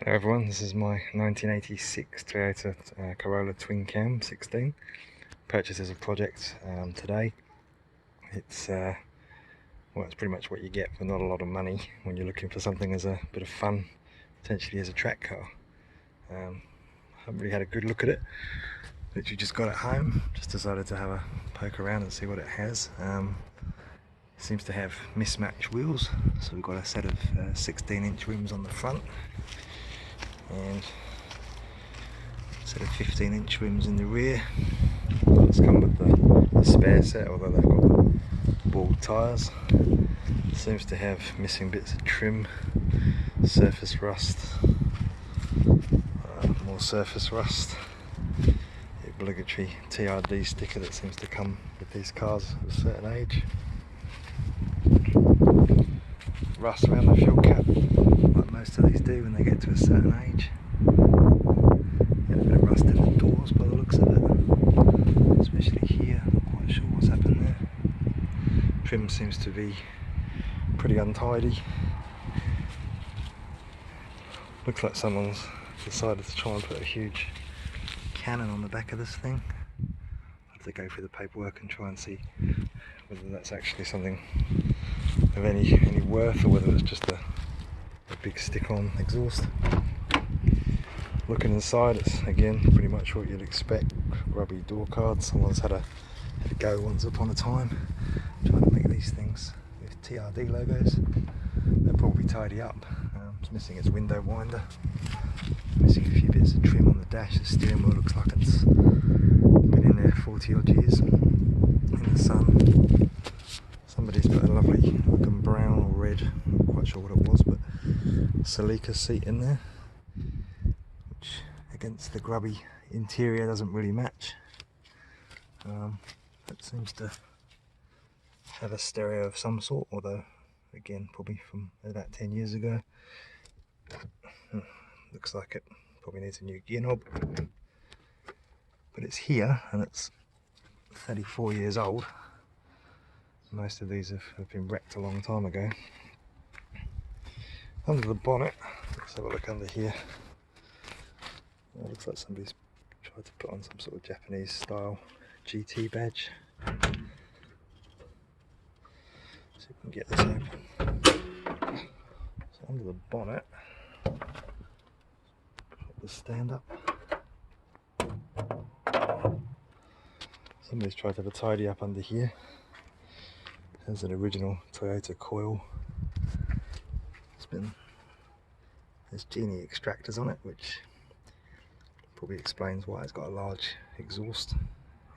Hello everyone, this is my 1986 Toyota Corolla twin cam 16. Purchased as a project today. It's well, it's pretty much what you get for not a lot of money when you're looking for something as a bit of fun, potentially as a track car. Haven't really had a good look at it. Literally just got it home, just decided to have a poke around and see what it has. It seems to have mismatched wheels, so we've got a set of 16-inch rims on the front and a set of 15-inch rims in the rear. It's come with the spare set, although they've got bald tyres. Seems to have missing bits of trim, surface rust, more surface rust, the obligatory TRD sticker that seems to come with these cars of a certain age. Rust around the fuel cap, like most of these do when they get to a certain age. And a bit of rust in the doors by the looks of it, especially here. Not quite sure what's happened there. Trim seems to be pretty untidy. Looks like someone's decided to try and put a huge cannon on the back of this thing. I'll have to go through the paperwork and try and see whether that's actually something of any worth, or whether it's just a big stick-on exhaust. Looking inside, it's again pretty much what you'd expect. Grubby door cards. Someone's had a go once upon a time trying to make these things with TRD logos. They'll probably tidy up. It's missing its window winder, missing a few bits of trim on the dash. The steering wheel looks like it's been in there 40 odd years in the sun. Somebody's put a lovely looking brown or red, not quite sure what it was, but Celica seat in there, which against the grubby interior doesn't really match. It seems to have a stereo of some sort, although again probably from about 10 years ago. Looks like it probably needs a new gear knob, but it's here and it's 34 years old. Most of these have been wrecked a long time ago. Under the bonnet, let's have a look under here. It looks like somebody's tried to put on some sort of Japanese style GT badge. See if we can get this open. So under the bonnet, put the stand up. Somebody's tried to have a tidy up under here. There's an original Toyota coil. There's genie extractors on it, which probably explains why it's got a large exhaust,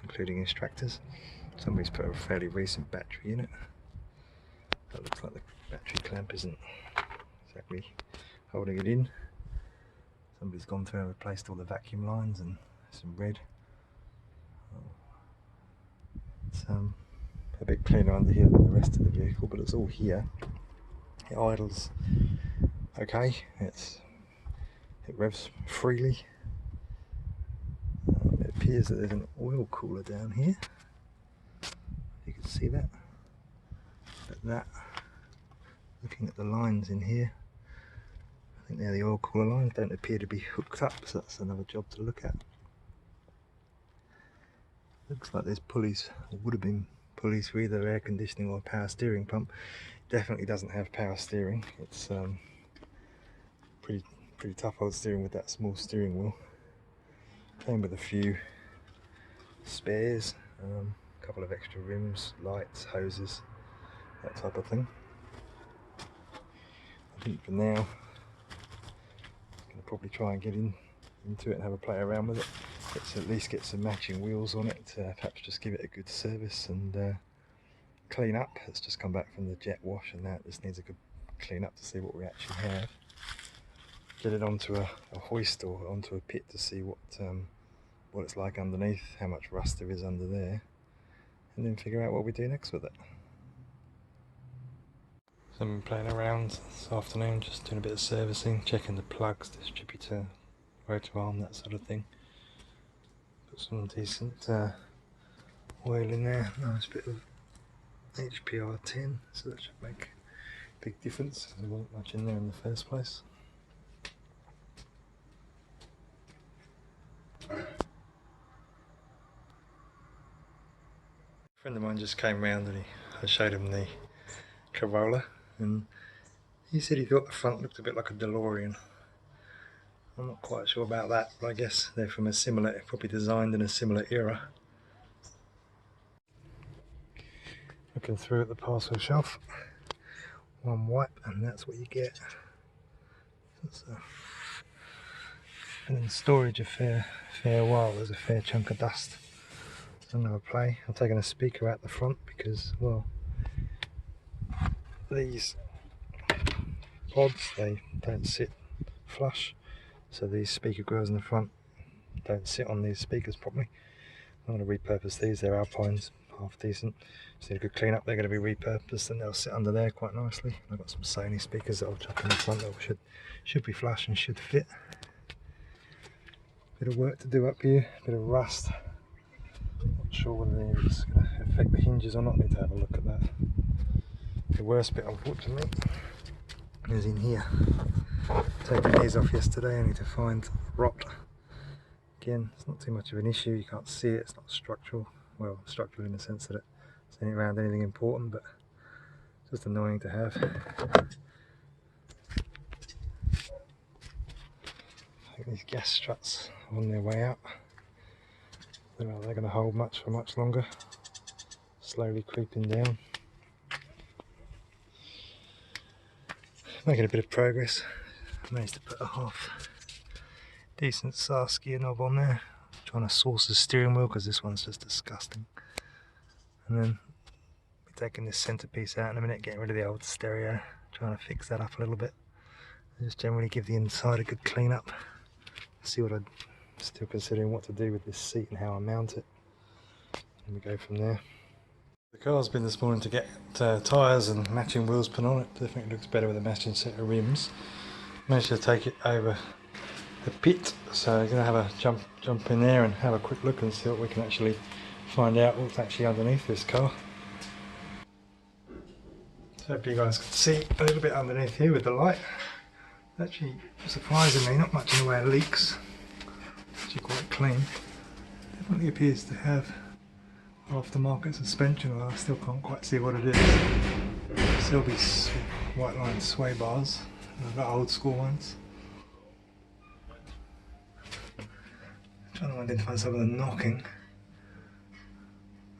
including extractors. Somebody's put a fairly recent battery in it. That looks like the battery clamp isn't exactly holding it in. Somebody's gone through and replaced all the vacuum lines and some red. It's a bit cleaner under here than the rest of the vehicle, but it's all here. It idles okay. It revs freely. It appears that there's an oil cooler down here. You can see that. But looking at the lines in here, I think they're the oil cooler lines, don't appear to be hooked up, so that's another job to look at. Looks like there's pulleys, or would have been pulleys for either air conditioning or power steering pump. Definitely doesn't have power steering. It's pretty tough old steering with that small steering wheel. Came with a few spares, a couple of extra rims, lights, hoses, that type of thing. I think for now, I'm going to probably try and get into it and have a play around with it. Let's at least get some matching wheels on it, perhaps just give it a good service and clean up. It's just come back from the jet wash and that just needs a good clean up to see what we actually have. Get it onto a hoist or onto a pit to see what it's like underneath, how much rust there is under there, and then figure out what we do next with it. So I've been playing around this afternoon, just doing a bit of servicing, checking the plugs, distributor, rotor arm, that sort of thing. Put some decent oil in there, nice bit of HPR 10, so that should make a big difference. There wasn't much in there in the first place. friend of mine just came round and I showed him the Corolla, and he said he thought the front looked a bit like a DeLorean. I'm not quite sure about that, but I guess they're from a similar, probably designed in a similar era. Looking through at the parcel shelf, one wipe and that's what you get. Been in storage a fair while. There's a fair chunk of dust. So I'm going to play. I've taken a speaker out the front because, well, these pods, they don't sit flush, so these speaker grills in the front don't sit on these speakers properly. I'm going to repurpose these. They're Alpines, half decent. Just need a good clean up. They're going to be repurposed and they'll sit under there quite nicely. I've got some Sony speakers that I'll chuck in the front that should be flush and should fit. Bit of work to do up here, bit of rust. Not sure whether it's going to affect the hinges or not. I need to have a look at that. The worst bit, unfortunately, is in here. Taking these off yesterday, I need to find rot. Again, it's not too much of an issue, you can't see it, it's not structural. Well, structural in the sense that it's not around anything important, but it's just annoying to have. I think these gas struts are on their way out. I don't know if they're going to hold much for much longer. Slowly creeping down. Making a bit of progress. I managed to put a half decent SARS gear knob on there. Trying to source the steering wheel because this one's just disgusting. And then be taking this centerpiece out in a minute, getting rid of the old stereo, trying to fix that up a little bit. And just generally give the inside a good clean up. See what I'm still considering what to do with this seat and how I mount it. And we go from there. The car's been this morning to get tyres and matching wheels put on it. Definitely looks better with a matching set of rims. Managed to take it over the pit, so I'm going to have a jump in there and have a quick look and see what we can actually find out what's actually underneath this car. So hope you guys can see a little bit underneath here with the light. Actually, surprisingly, not much in the way of leaks. Actually quite clean. Definitely appears to have aftermarket suspension, although I still can't quite see what it is. Still these white line sway bars. I've got old school ones. Trying to identify some of the knocking.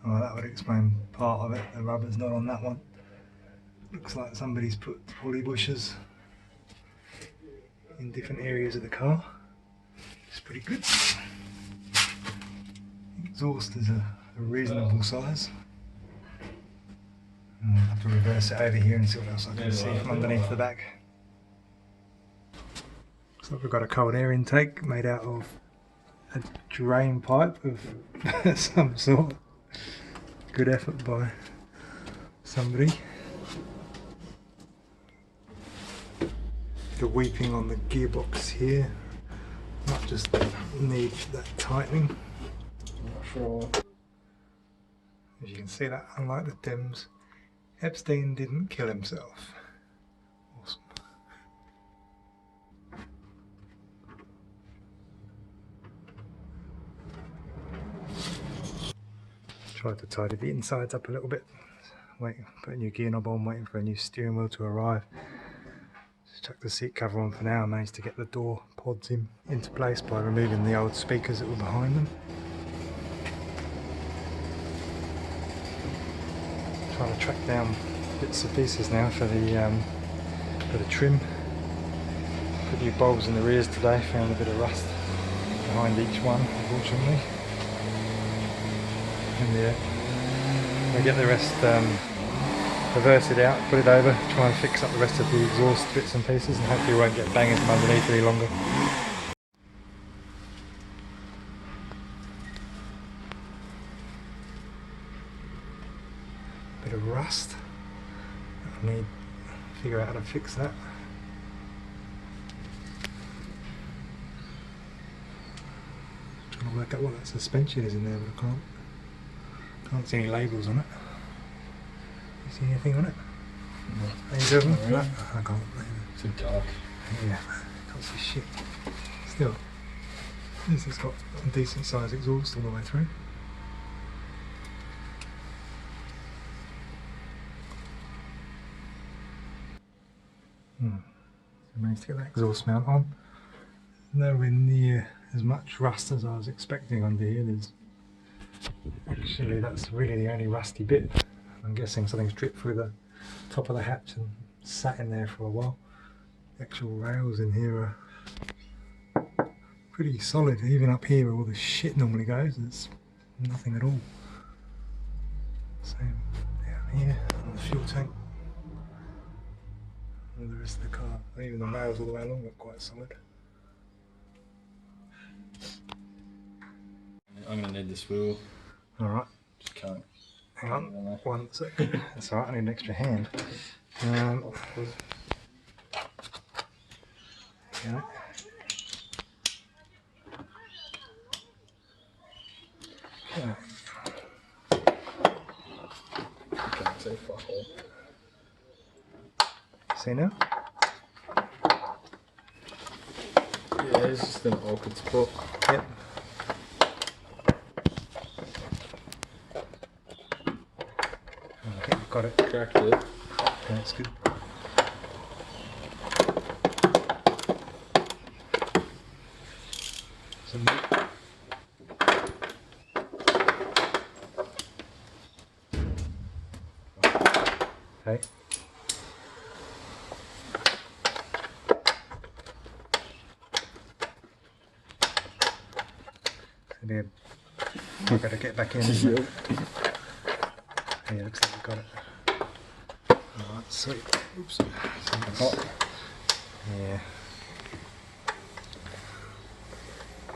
Oh, that would explain part of it. The rubber's not on that one. Looks like somebody's put pulley bushers in different areas of the car. It's pretty good. Exhaust is a reasonable size. I'll have to reverse it over here and see what else I can see from underneath the back. Looks like we've got a cold air intake made out of a drain pipe of some sort. Good effort by somebody. The weeping on the gearbox here might just need that tightening. I'm not sure. As you can see, that unlike the Dems, Epstein didn't kill himself. Awesome. Tried to tidy the insides up a little bit. Put a new gear knob on, waiting for a new steering wheel to arrive. Just chuck the seat cover on for now. I managed to get the door pods into place by removing the old speakers that were behind them. Trying to track down bits and pieces now for the trim. Put new bulbs in the rears today. Found a bit of rust behind each one, unfortunately. And yeah, I get the rest reverse it out, put it over, try and fix up the rest of the exhaust bits and pieces, and hopefully it won't get banging from underneath any longer. Bit of rust. I need to figure out how to fix that. Trying to work out what that suspension is in there, but I can't see any labels on it. You see anything on it? No. Any of them? Really? No, I can't. Too dark. Yeah, can't see shit. Still, this has got a decent sized exhaust all the way through. Managed to get that exhaust mount on. Nowhere near as much rust as I was expecting under here. There's actually, that's really the only rusty bit. I'm guessing something's dripped through the top of the hatch and sat in there for a while. The actual rails in here are pretty solid. Even up here where all the shit normally goes, there's nothing at all. Same down here on the fuel tank. And the rest of the car, even the rails all the way along look quite solid. I'm going to need this wheel. Alright. Just can't. Hang on, 1 second. That's alright, I need an extra hand. Yeah. Okay. Can't say fuck all. See now? Yeah, it's just an awkward spot. Yep. I think we've got it. Cracked it. That's good. Some meat. Okay. I've got to get back in. Yep. Yeah, looks like we've got it. Alright, sweet. Oops. Hot. Yeah.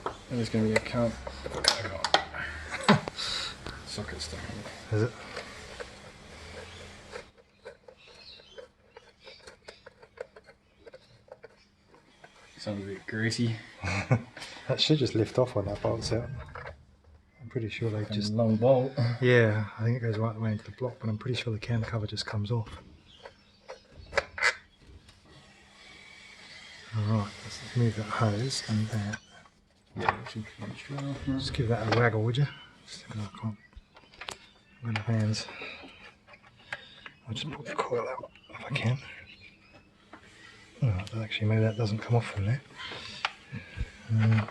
And there's going to be a count. Socket stuck in it. Is it? Sounds a bit greasy. That should just lift off when that bolt's out. I'm pretty sure they And just... long bolt. Yeah, I think it goes right the way into the block, but I'm pretty sure the cam cover just comes off. Alright, let's move that hose and that. Yeah, it should come straight off now. Just give that a waggle, would you? Just, I can't. I've got enough hands. I'll just pull the coil out if I can. Oh, actually, maybe that doesn't come off from there. There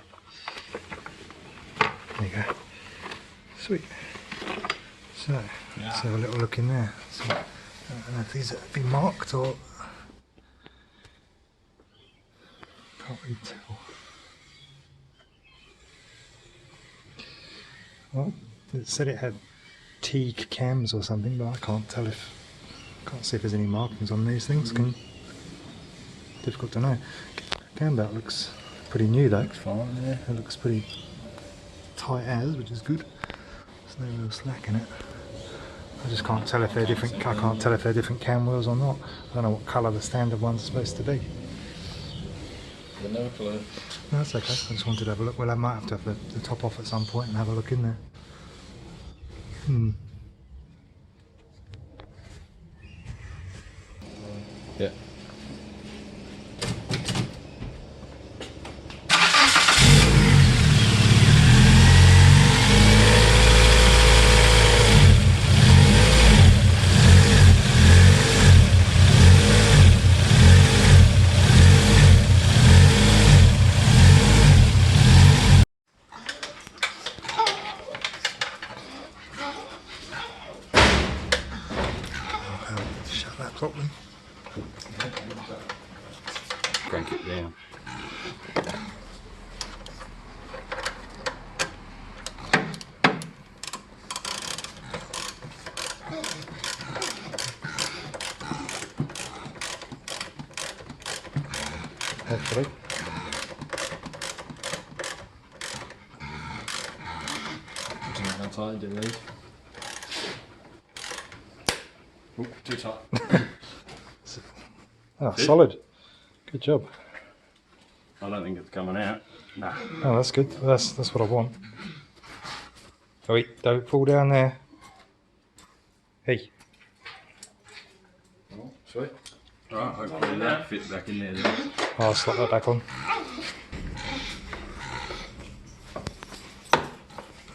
you go. Sweet. So, let's have a little look in there. So, I don't know if these have been marked or... Can't really tell. Well, it said it had teak cams or something, but I can't tell if... Can't see if there's any markings on these things. Difficult to know. Cam belt looks pretty new though. Looks fine, yeah. It looks pretty tight as, which is good. There's no real slack in it. I just can't tell if they're different. I can't tell if they're different cam wheels or not. I don't know what colour the standard one's supposed to be. No clue. No, that's okay. I just wanted to have a look. Well, I might have to have the top off at some point and have a look in there. Yeah. Shut that properly. Crank it down. Hopefully. I don't know how tight do these. Oh, too tight. Oh, solid. Good job. I don't think it's coming out. Nah. Oh, that's good. That's what I want. Oh, wait, don't fall down there. Hey. Oh, sweet. Alright, hopefully that fit back in there then. I'll slot that back on.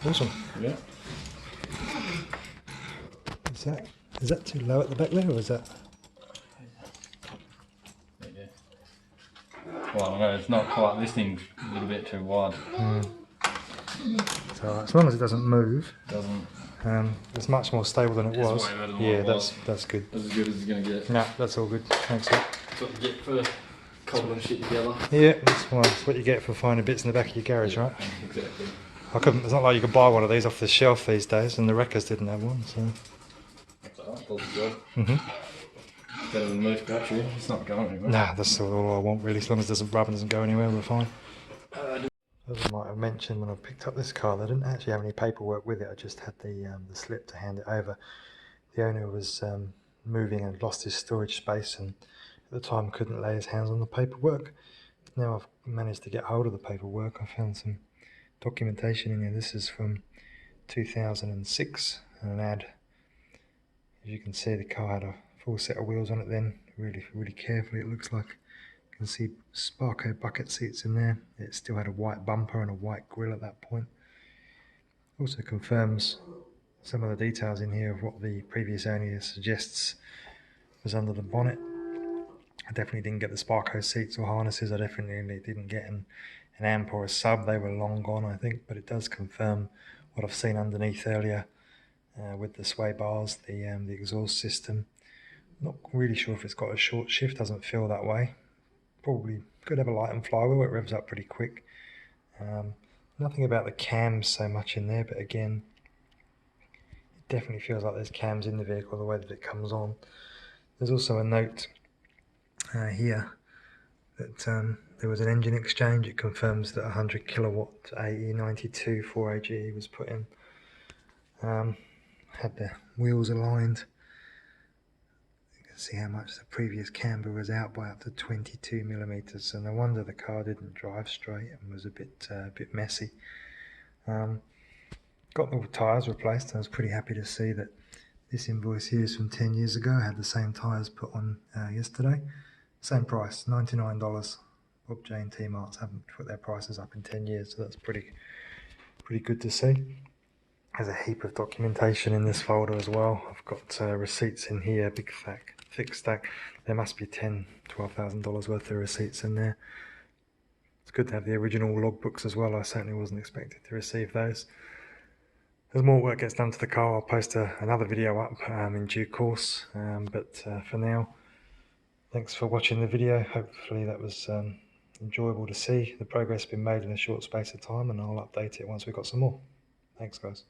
Awesome. Yeah. Is that too low at the back there, or is that? Well, I know it's not quite. This thing's a little bit too wide. So as long as it doesn't move, Doesn't. it's much more stable than it was. Way better than Yeah, what it was. that's good. That's as good as it's gonna get. Nah, that's all good. Thanks. Mate. That's what you get for cobbling shit together. Yeah, that's what you get for finding bits in the back of your garage, right? Exactly. It's not like you could buy one of these off the shelf these days, and the wreckers didn't have one. So. That's alright. Does the job. Better than most battery. It's not going anywhere. Nah, that's all I want really. As long as the rubber doesn't go anywhere, we're fine. As I might have mentioned when I picked up this car, they didn't actually have any paperwork with it. I just had the slip to hand it over. The owner was moving and lost his storage space, and at the time couldn't lay his hands on the paperwork. Now I've managed to get hold of the paperwork. I found some documentation in here. This is from 2006, and an ad. As you can see, the car had a full set of wheels on it then, really carefully it looks like. You can see Sparco bucket seats in there. It still had a white bumper and a white grille at that point. Also confirms some of the details in here of what the previous owner suggests was under the bonnet. I definitely didn't get the Sparco seats or harnesses. I definitely didn't get an amp or a sub. They were long gone, I think, but it does confirm what I've seen underneath earlier with the sway bars, the exhaust system. Not really sure if it's got a short shift, doesn't feel that way. Probably could have a light and flywheel, it revs up pretty quick. Nothing about the cams so much in there, but again, it definitely feels like there's cams in the vehicle the way that it comes on. There's also a note here that there was an engine exchange. It confirms that 100 kilowatt AE92 4AGE was put in. Had the wheels aligned. See how much the previous camber was out by up to 22 millimeters, so no wonder the car didn't drive straight and was a bit messy. Got the tyres replaced. I was pretty happy to see that this invoice here is from 10 years ago. I had the same tyres put on yesterday. Same price, $99. Bob J and T Marts haven't put their prices up in 10 years, so that's pretty good to see. There's a heap of documentation in this folder as well. I've got receipts in here, big thick stack. There must be $12,000 worth of receipts in there. It's good to have the original logbooks as well. I certainly wasn't expected to receive those. As more work gets done to the car, I'll post another video up in due course. But for now, thanks for watching the video. Hopefully that was enjoyable to see. The progress has been made in a short space of time, and I'll update it once we've got some more. Thanks guys.